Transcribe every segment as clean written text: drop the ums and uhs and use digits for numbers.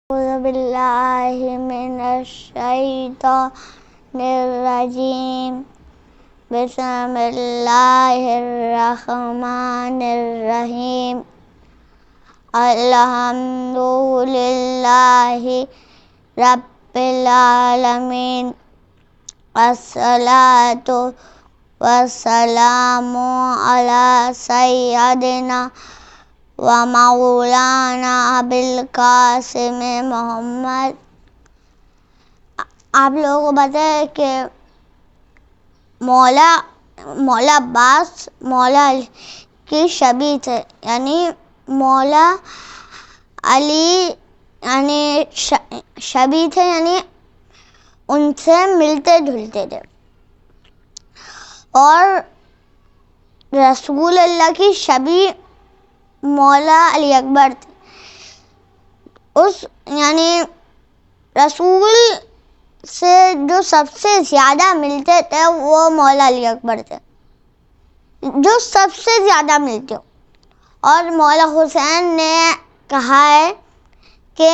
أعوذ بالله من الشيطان الرجيم بسم الله الرحمن الرحيم الحمد لله رب العالمين الصلاة والسلام على سيدنا ومولانا ابوالقاسم محمد۔ آپ لوگوں کو پتہ ہے کہ مولا عباس مولا علی کی شبیہ تھے، یعنی مولا علی یعنی شبیہ تھے، یعنی ان سے ملتے جلتے تھے، اور رسول اللہ کی شبیہ مولا علی اکبر تھے۔ یعنی رسول سے جو سب سے زیادہ ملتے تھے وہ مولا علی اکبر تھے، جو سب سے زیادہ ملتے ہو۔ اور مولا حسین نے کہا ہے کہ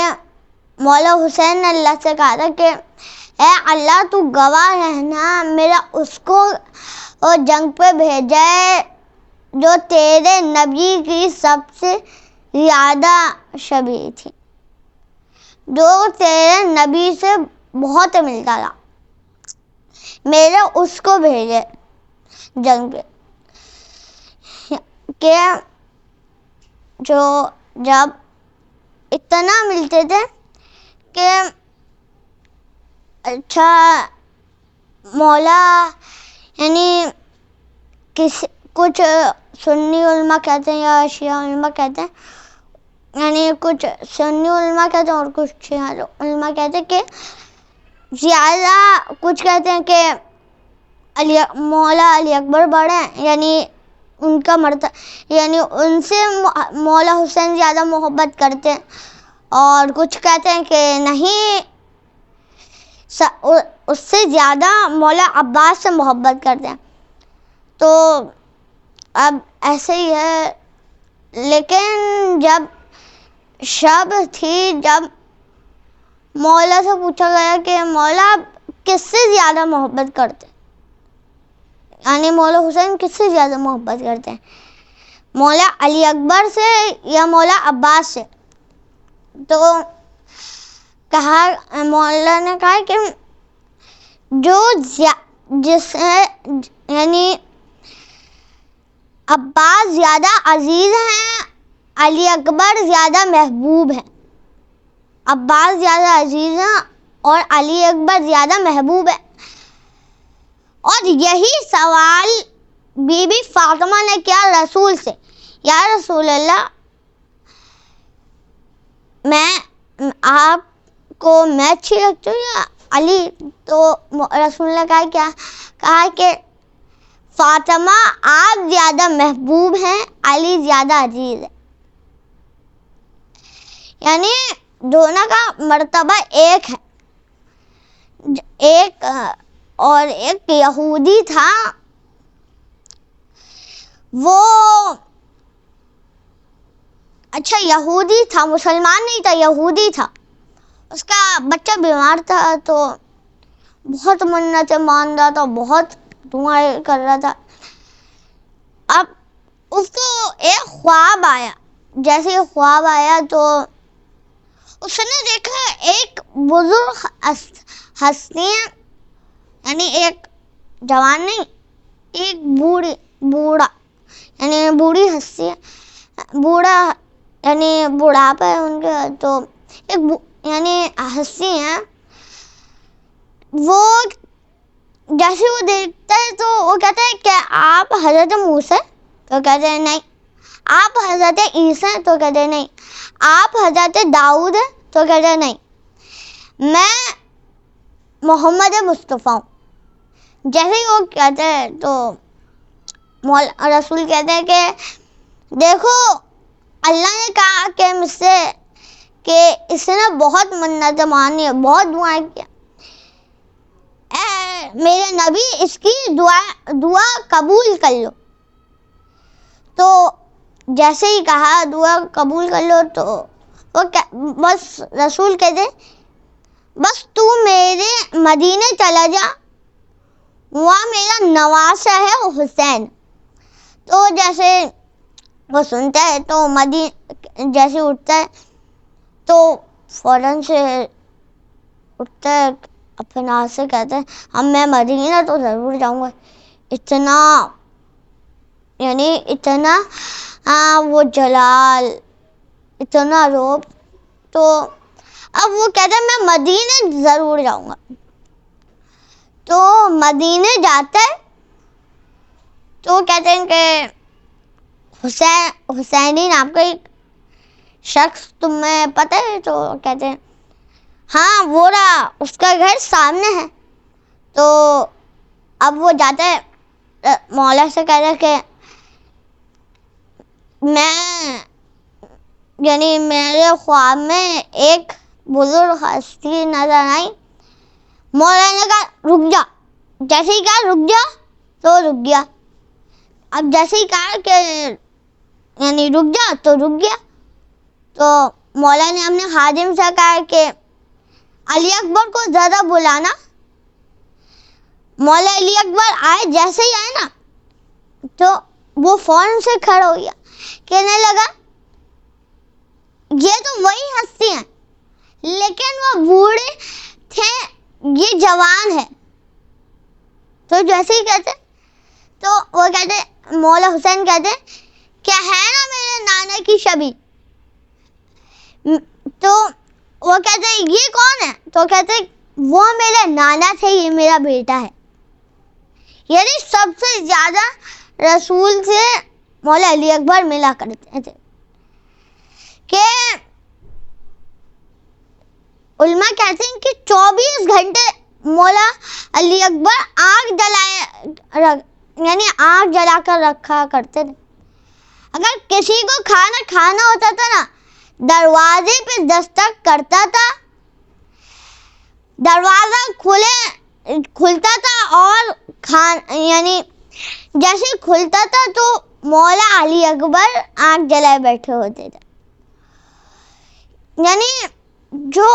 مولا حسین نے اللہ سے کہا تھا کہ اے اللہ تو گواہ رہنا، میرا اس کو جنگ پہ بھیجا ہے جو تیرے نبی کی سب سے زیادہ شبیہ تھی، جو تیرے نبی سے بہت ملتا تھا، میرے اس کو بھیجے جنگ پہ، کہ جو جب اتنا ملتے تھے کہ اچھا مولا یعنی کچھ سنی علماء کہتے ہیں یا شیعہ علماء کہتے ہیں، یعنی کچھ سنی علماء کہتے ہیں اور کچھ شیعہ علماء کہتے ہیں کہ زیادہ، کچھ کہتے ہیں کہ مولا علی اکبر بڑے ہیں، یعنی ان کا مرتبہ، یعنی ان سے مولا حسین زیادہ محبت کرتے ہیں، اور کچھ کہتے ہیں کہ نہیں، اس سے زیادہ مولا عباس سے محبت کرتے ہیں۔ تو اب ایسے ہی ہے، لیکن جب شب تھی، جب مولا سے پوچھا گیا کہ مولا آپ کس سے زیادہ محبت کرتے ہیں، یعنی مولا حسین کس سے زیادہ محبت کرتے ہیں، مولا علی اکبر سے یا مولا عباس سے؟ تو مولا نے کہا کہ یعنی عباس زیادہ عزیز ہیں، علی اکبر زیادہ محبوب ہیں۔ عباس زیادہ عزیز ہیں اور علی اکبر زیادہ محبوب ہے۔ اور یہی سوال بی بی فاطمہ نے کیا رسول سے، یا رسول اللہ آپ کو میں اچھی لگتی ہوں یا علی؟ تو رسول نے کہا کہ فاطمہ آپ زیادہ محبوب ہیں، علی زیادہ عزیز ہے، یعنی دونوں کا مرتبہ ایک ہے۔ ایک یہودی تھا، وہ یہودی تھا، مسلمان نہیں تھا، یہودی تھا، اس کا بچہ بیمار تھا، تو بہت منتیں مان رہا تھا، بہت دعائیں کر رہا تھا۔ اب اس کو ایک خواب آیا، جیسے خواب آیا تو اس نے دیکھا ایک بزرگ ہستی، یعنی ایک جوان نہیں، ایک بوڑھا یعنی بوڑھی ہستی ہے، بوڑھا یعنی بوڑھاپا ہے ان کے، تو ایک یعنی ہستی ہے، وہ جیسے وہ دیکھتا ہے تو وہ کہتا ہے کہ آپ حضرت موسیٰ؟ تو کہتے ہیں نہیں۔ آپ حضرت عیسیٰ؟ تو کہتے ہیں نہیں۔ آپ حضرت داؤد ہیں؟ تو کہتے ہیں نہیں، میں محمد مصطفیٰ ہوں۔ جیسے ہی وہ کہتے ہیں تو رسول کہتے ہیں کہ دیکھو اللہ نے کہا کہ مجھ سے کہ اس نے بہت منتیں مانی، بہت دعائیں کیا، اے میرے نبی اس کی دعا قبول کر لو۔ تو جیسے ہی کہا دعا قبول کر لو، تو بس رسول کہتے بس تو میرے مدینے چلا جا، وہاں میرا نواسہ ہے حسین. تو جیسے وہ سنتا ہے تو جیسے اٹھتا ہے تو فوراً سے اٹھتا ہے، اپنے ہاتھ سے کہتا ہے اب میں مدینہ تو ضرور جاؤں گا. اتنا وہ جلال، اتنا روب. تو اب وہ کہتا ہے میں مدینے ضرور جاؤں گا. تو مدینے جاتا ہے تو کہتے ہیں کہ حسینی نام کا ایک شخص تمہیں پتہ ہے؟ تو کہتے ہیں ہاں وہ رہا، اس کا گھر سامنے ہے. تو اب وہ جاتا ہے، مولا سے کہتا ہے کہ میرے خواب میں ایک بزرگ ہستی نظر آئی. مولا نے کہا رک جا، جیسے ہی کہا رک جا تو رک گیا. اب جیسے ہی کہا کہ رک جا تو رک گیا. تو مولا نے اپنے خادم سے کہا کہ علی اکبر کو ذرا بلانا. مولا علی اکبر آئے، جیسے ہی آئے نا تو وہ فوراً سے کھڑا ہو گیا، کہنے لگا یہ تو وہی ہستی ہیں لیکن وہ بوڑھے تھے، یہ جوان ہے. تو جیسے ہی کہتے تو وہ کہتے مولا حسین کہتے کیا ہے نا میرے نانا کی شبیہ. تو وہ کہتے یہ کون ہے؟ تو کہتے وہ میرے نانا تھے، یہ میرا بیٹا ہے. یعنی سب سے زیادہ رسول سے مولا علی اکبر ملا کرتے تھے. کہ علماء کہتے ہیں کہ 24 گھنٹے مولا علی اکبر آگ جلا کر رکھا کرتے تھے. اگر کسی کو کھانا ہوتا تھا نا، دروازے پہ دستک کرتا تھا، دروازہ کھلتا تھا اور جیسے کھلتا تھا تو مولا علی اکبر آگ جلائے بیٹھے ہوتے تھے. یعنی جو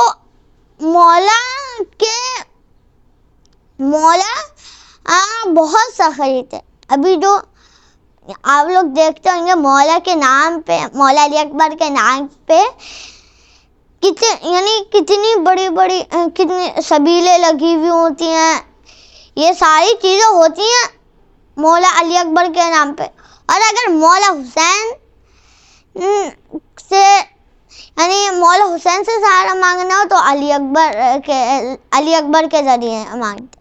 مولا بہت سخی تھے. ابھی جو آپ لوگ دیکھتے ہوں گے مولا کے نام پہ، مولا علی اکبر کے نام پہ کتنی بڑی کتنی سبیلیں لگی ہوئی ہوتی ہیں. یہ ساری چیزیں ہوتی ہیں مولا علی اکبر کے نام پہ. اور اگر مولا حسین سے سہارا مانگنا ہو تو علی اکبر کے ذریعے مانگتے.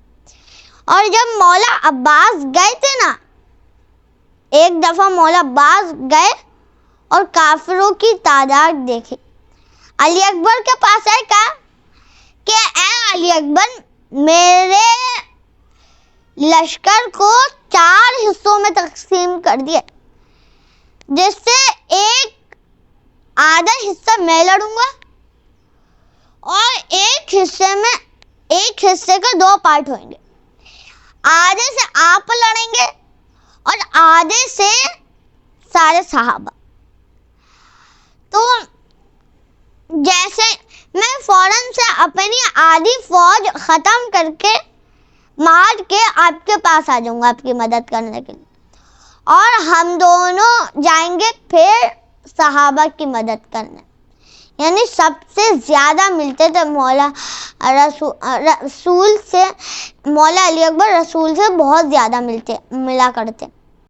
اور جب مولا عباس گئے تھے نا، ایک دفعہ مولا عباس گئے اور کافروں کی تعداد دیکھی. علی اکبر کے پاس آئے، کہا کہ اے علی اکبر، میرے لشکر کو 4 حصوں میں تقسیم کر دیا، جس سے ایک آدھا حصہ میں لڑوں گا اور ایک حصے کے 2 پارٹ ہوئیں گے. آدھے سے آپ لڑیں گے اور آدھے سے سارے صحابہ. تو جیسے میں فوراً سے اپنی آدھی فوج ختم کر کے مار کے آپ کے پاس آ جاؤں گا آپ کی مدد کرنے کے لیے، اور ہم دونوں جائیں گے پھر صحابہ کی مدد کرنے. یعنی سب سے زیادہ ملتے تھے رسول سے. مولا علی اکبر رسول سے بہت زیادہ ملا کرتے.